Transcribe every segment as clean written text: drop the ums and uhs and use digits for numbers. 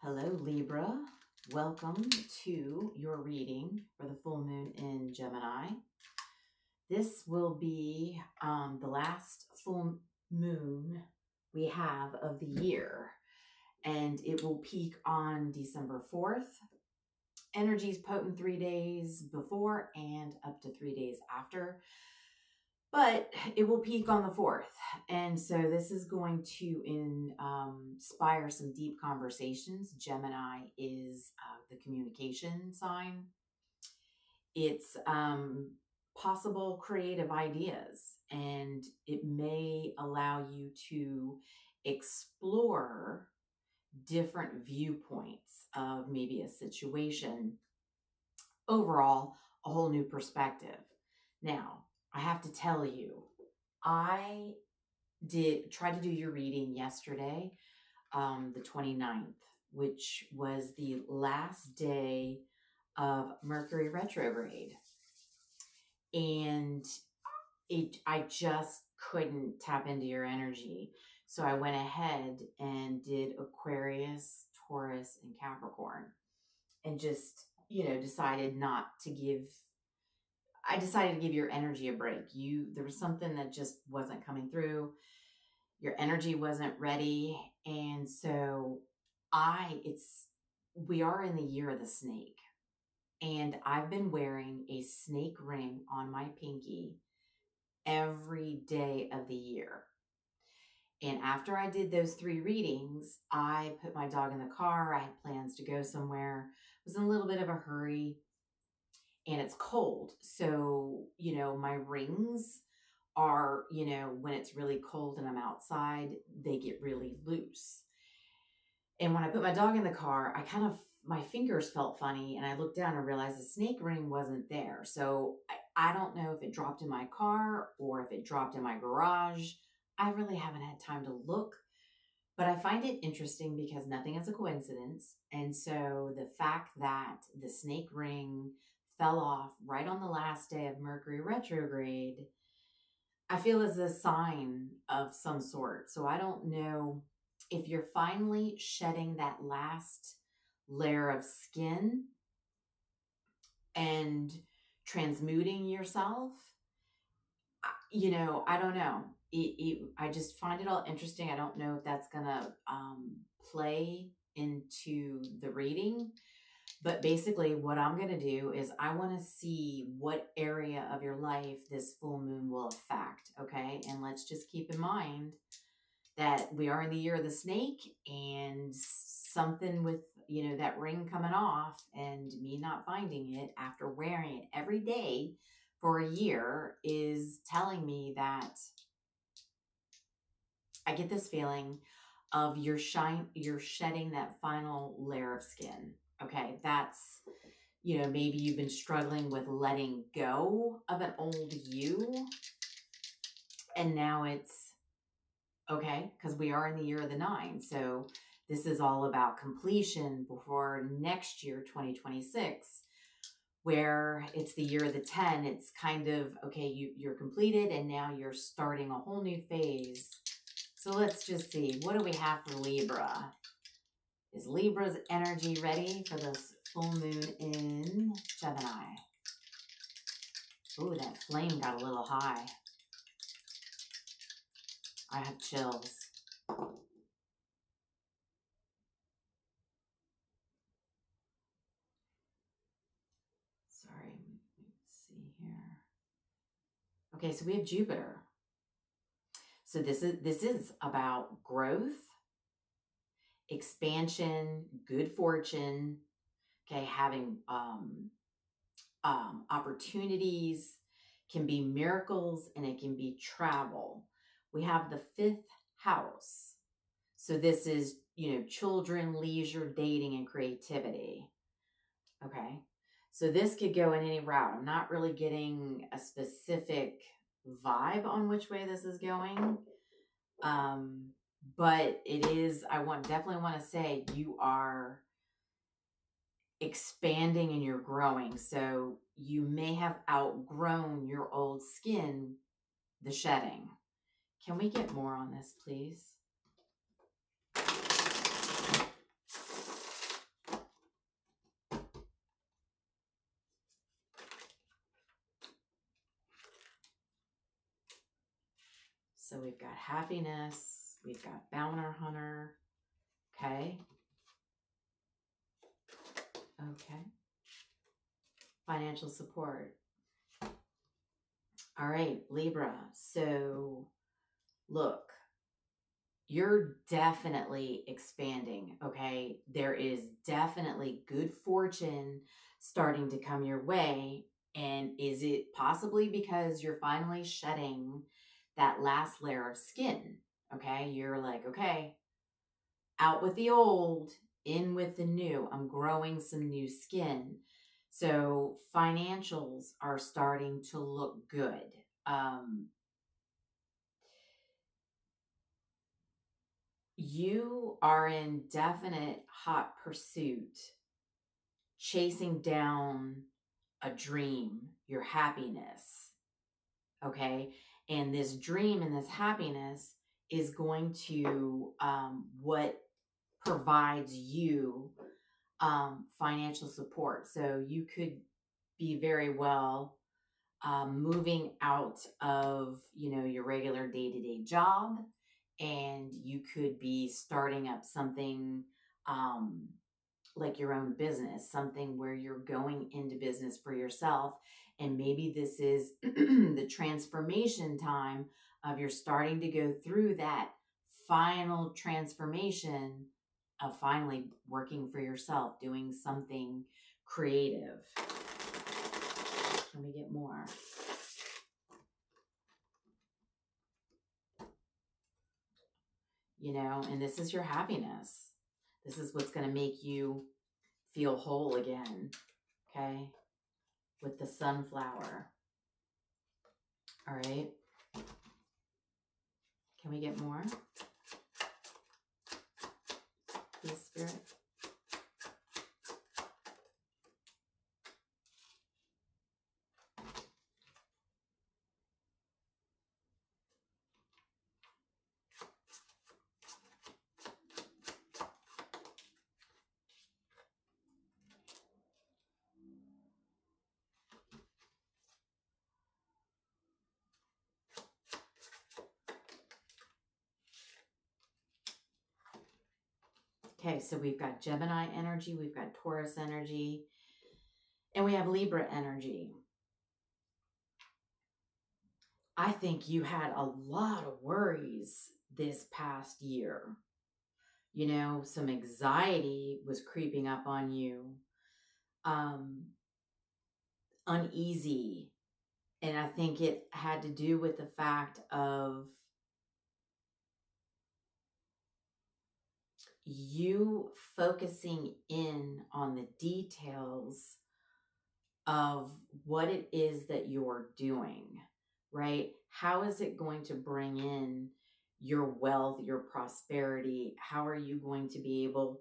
Hello, Libra. Welcome to your reading for the full moon in Gemini. This will be the last full moon we have of the year, and it will peak on December 4th. Energy's potent 3 days before and up to 3 days after, but it will peak on the 4th. And so this is going to inspire some deep conversations. Gemini is the communication sign. It's possible creative ideas, and it may allow you to explore different viewpoints of maybe a situation. Overall, a whole new perspective. Now, I have to tell you, I try to do your reading yesterday, the 29th, which was the last day of Mercury retrograde. And I just couldn't tap into your energy. So I went ahead and did Aquarius, Taurus, and Capricorn, and just, decided to give your energy a break. There was something that just wasn't coming through. Your energy wasn't ready. And so we are in the year of the snake. And I've been wearing a snake ring on my pinky every day of the year. And after I did those 3 readings, I put my dog in the car. I had plans to go somewhere. I was in a little bit of a hurry. And it's cold. So, my rings are, when it's really cold and I'm outside, they get really loose. And when I put my dog in the car, my fingers felt funny, and I looked down and realized the snake ring wasn't there. So I don't know if it dropped in my car or if it dropped in my garage. I really haven't had time to look, but I find it interesting because nothing is a coincidence. And so the fact that the snake ring fell off right on the last day of Mercury retrograde, I feel is a sign of some sort. So I don't know if you're finally shedding that last layer of skin and transmuting yourself. I don't know. I just find it all interesting. I don't know if that's going to play into the reading. But basically what I'm going to do is I want to see what area of your life this full moon will affect, okay? And let's just keep in mind that we are in the year of the snake, and something with, that ring coming off and me not finding it after wearing it every day for a year is telling me that I get this feeling of you're shedding that final layer of skin. Okay, that's, maybe you've been struggling with letting go of an old you. And now it's okay, because we are in the year of the 9. So this is all about completion before next year, 2026, where it's the year of the 10. It's kind of, okay, you're completed, and now you're starting a whole new phase. So let's just see, what do we have for Libra? Is Libra's energy ready for this full moon in Gemini? Ooh, that flame got a little high. I have chills. Sorry, let's see here. Okay, so we have Jupiter. So this is about growth, expansion, good fortune, okay, having opportunities, can be miracles, and it can be travel. We have the 5th house. So this is, children, leisure, dating, and creativity. Okay. So this could go in any route. I'm not really getting a specific vibe on which way this is going. But it is, definitely want to say you are expanding and you're growing. So you may have outgrown your old skin, the shedding. Can we get more on this, please? So we've got happiness. We've got bounty hunter. Okay. Okay. Financial support. All right, Libra. So look, you're definitely expanding, okay? There is definitely good fortune starting to come your way. And is it possibly because you're finally shedding that last layer of skin? Okay, you're like, okay, out with the old, in with the new. I'm growing some new skin. So financials are starting to look good. You are in definite hot pursuit, chasing down a dream, your happiness. Okay. And this dream and this happiness is going to, what provides you, financial support. So you could be very well, moving out of, your regular day-to-day job, and you could be starting up something, like your own business, something where you're going into business for yourself. And maybe this is the transformation time of you're starting to go through that final transformation of finally working for yourself, doing something creative. Let me get more. And this is your happiness. This is what's going to make you feel whole again. Okay. With the sunflower. All right. Can we get more? Please, Spirit. Okay, so we've got Gemini energy, we've got Taurus energy, and we have Libra energy. I think you had a lot of worries this past year. Some anxiety was creeping up on you, uneasy. And I think it had to do with the fact of you focusing in on the details of what it is that you're doing, right? How is it going to bring in your wealth, your prosperity? How are you going to be able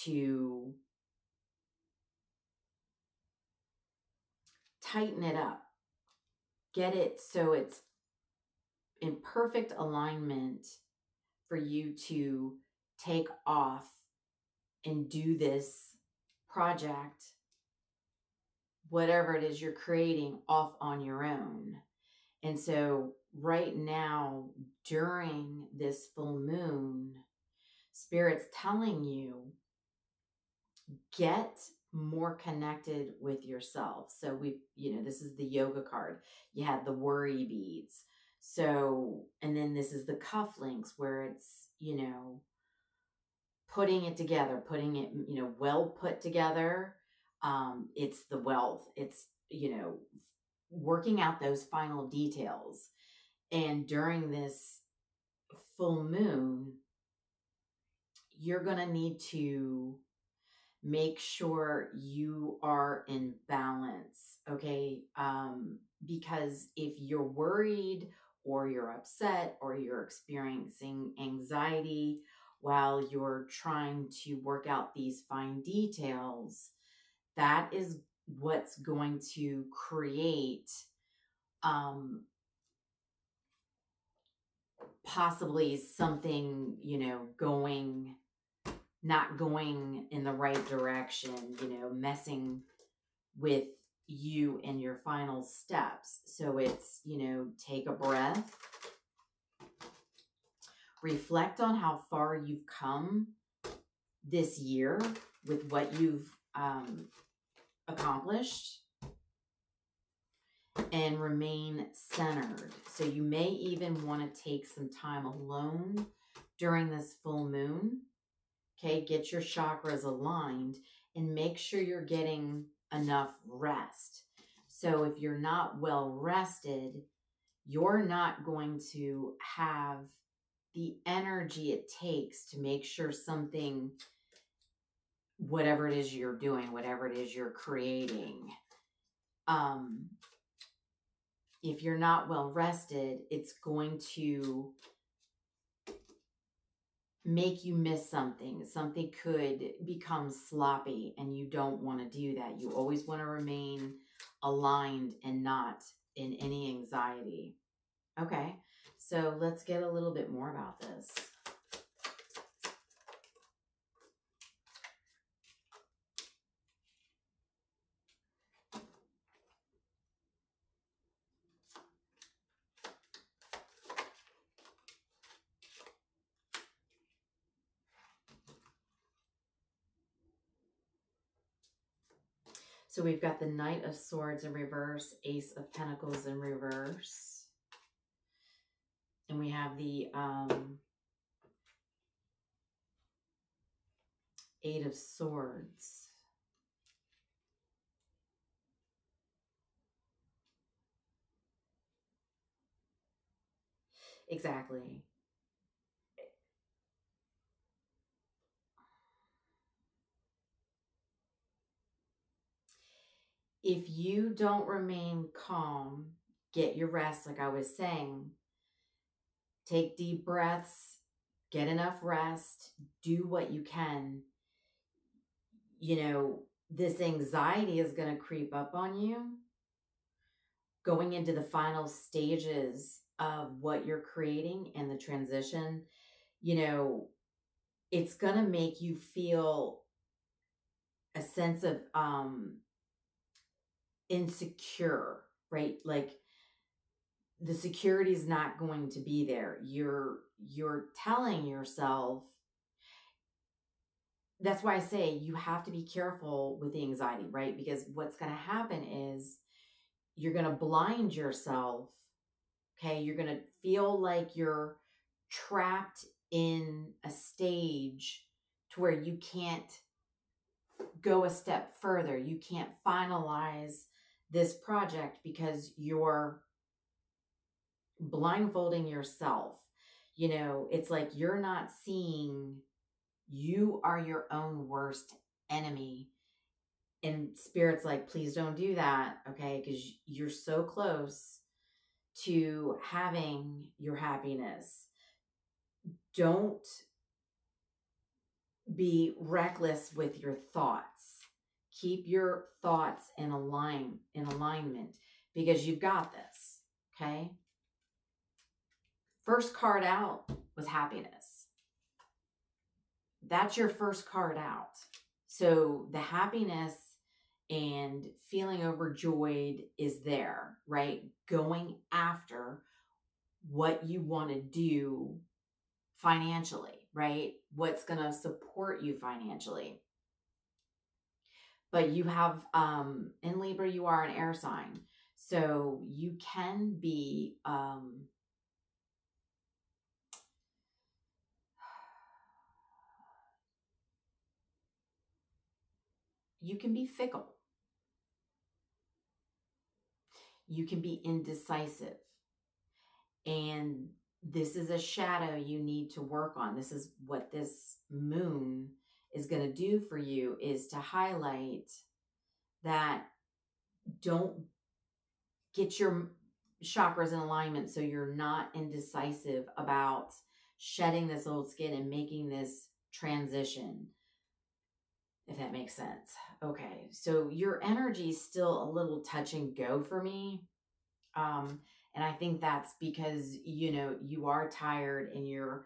to tighten it up, get it so it's in perfect alignment for you to take off and do this project, whatever it is you're creating, off on your own. And so right now, during this full moon, Spirit's telling you, get more connected with yourself. So this is the yoga card. You had the worry beads. So, and then this is the cufflinks where it's, putting it together, putting it, well put together. It's the wealth. It's, working out those final details. And during this full moon, you're going to need to make sure you are in balance, okay? Because if you're worried or you're upset or you're experiencing anxiety while you're trying to work out these fine details, that is what's going to create possibly something, not going in the right direction, messing with you and your final steps. So it's, take a breath. reflect on how far you've come this year with what you've accomplished, and remain centered. So you may even want to take some time alone during this full moon. Okay, get your chakras aligned and make sure you're getting enough rest. So if you're not well rested, you're not going to have the energy it takes to make sure something, whatever it is you're doing, whatever it is you're creating, if you're not well rested, it's going to make you miss something. Something could become sloppy, and you don't want to do that. You always want to remain aligned and not in any anxiety. Okay, so let's get a little bit more about this. So we've got the Knight of Swords in reverse, Ace of Pentacles in reverse. And we have the Eight of Swords. Exactly. If you don't remain calm, get your rest, like I was saying. Take deep breaths, get enough rest, do what you can. You know, this anxiety is going to creep up on you going into the final stages of what you're creating and the transition. You know, it's going to make you feel a sense of insecure, right? Like the security is not going to be there. You're telling yourself. That's why I say you have to be careful with the anxiety, right? Because what's going to happen is you're going to blind yourself. Okay, you're going to feel like you're trapped in a stage to where you can't go a step further. You can't finalize this project because you're blindfolding yourself. You know, it's like you're not seeing you are your own worst enemy. And Spirit's like, please don't do that, okay? Because you're so close to having your happiness. Don't be reckless with your thoughts. Keep your thoughts in alignment, because you've got this, okay? First card out was happiness. That's your first card out. So the happiness and feeling overjoyed is there, right? Going after what you want to do financially, right? What's going to support you financially. But you have, in Libra, you are an air sign. So you can be, you can be fickle. You can be indecisive. And this is a shadow you need to work on. This is what this moon is going to do for you, is to highlight that don't get your chakras in alignment so you're not indecisive about shedding this old skin and making this transition, if that makes sense. Okay, so your energy is still a little touch and go for me. And I think that's because, you know, you are tired and you're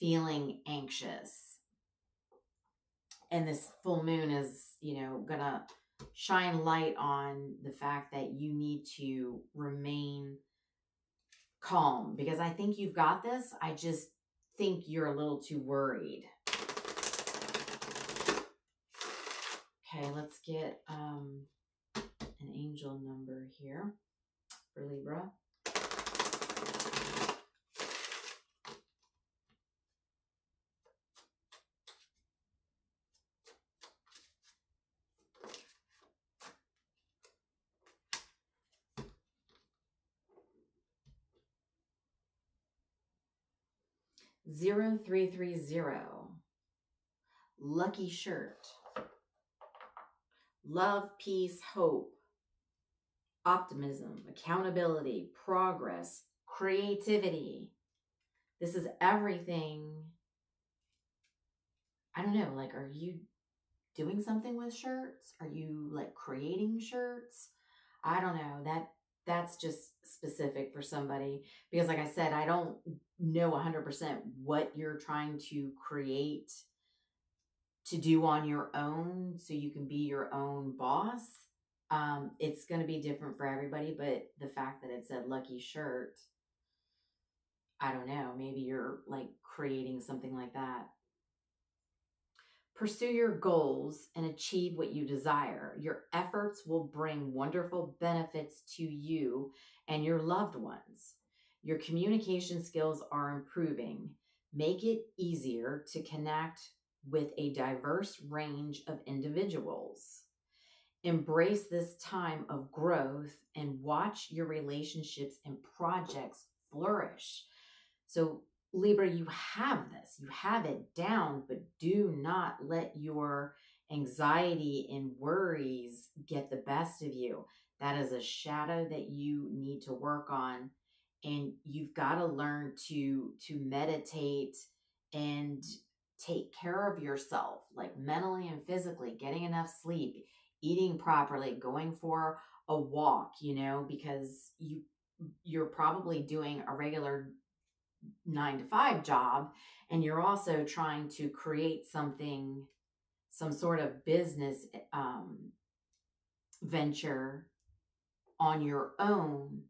feeling anxious. And this full moon is, you know, gonna shine light on the fact that you need to remain calm, because I think you've got this. I just think you're a little too worried. Okay, let's get an angel number here for Libra. Zero 330. Lucky shirt. Love, peace, hope, optimism, accountability, progress, creativity. This is everything. I don't know, like, are you doing something with shirts? Are you like creating shirts? I don't know. That's just specific for somebody, because like I said, I don't know 100% what you're trying to create to do on your own so you can be your own boss. It's going to be different for everybody, but the fact that it said lucky shirt, I don't know, maybe you're like creating something like that. Pursue your goals and achieve what you desire. Your efforts will bring wonderful benefits to you and your loved ones. Your communication skills are improving. Make it easier to connect with a diverse range of individuals. Embrace this time of growth and watch your relationships and projects flourish. So Libra, you have this, you have it down, but do not let your anxiety and worries get the best of you. That is a shadow that you need to work on. And you've got to learn to meditate and take care of yourself, like mentally and physically, getting enough sleep, eating properly, going for a walk, because you're probably doing a regular 9-to-5 job, and you're also trying to create something, some sort of business venture on your own.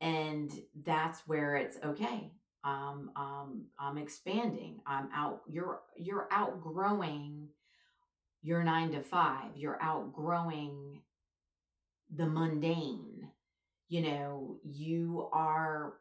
And that's where it's okay. I'm expanding. You're outgrowing your 9-to-5. You're outgrowing the mundane. You are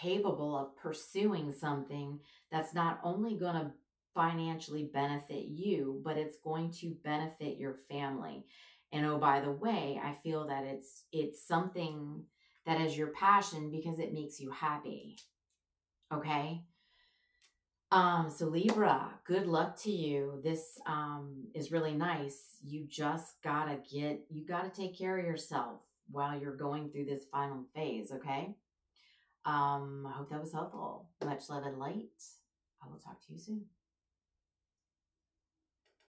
capable of pursuing something that's not only going to financially benefit you, but it's going to benefit your family. And oh, by the way, I feel that it's something that is your passion because it makes you happy. Okay. So Libra, good luck to you. This is really nice. You just gotta take care of yourself while you're going through this final phase. Okay. I hope that was helpful. Much love and light. I will talk to you soon.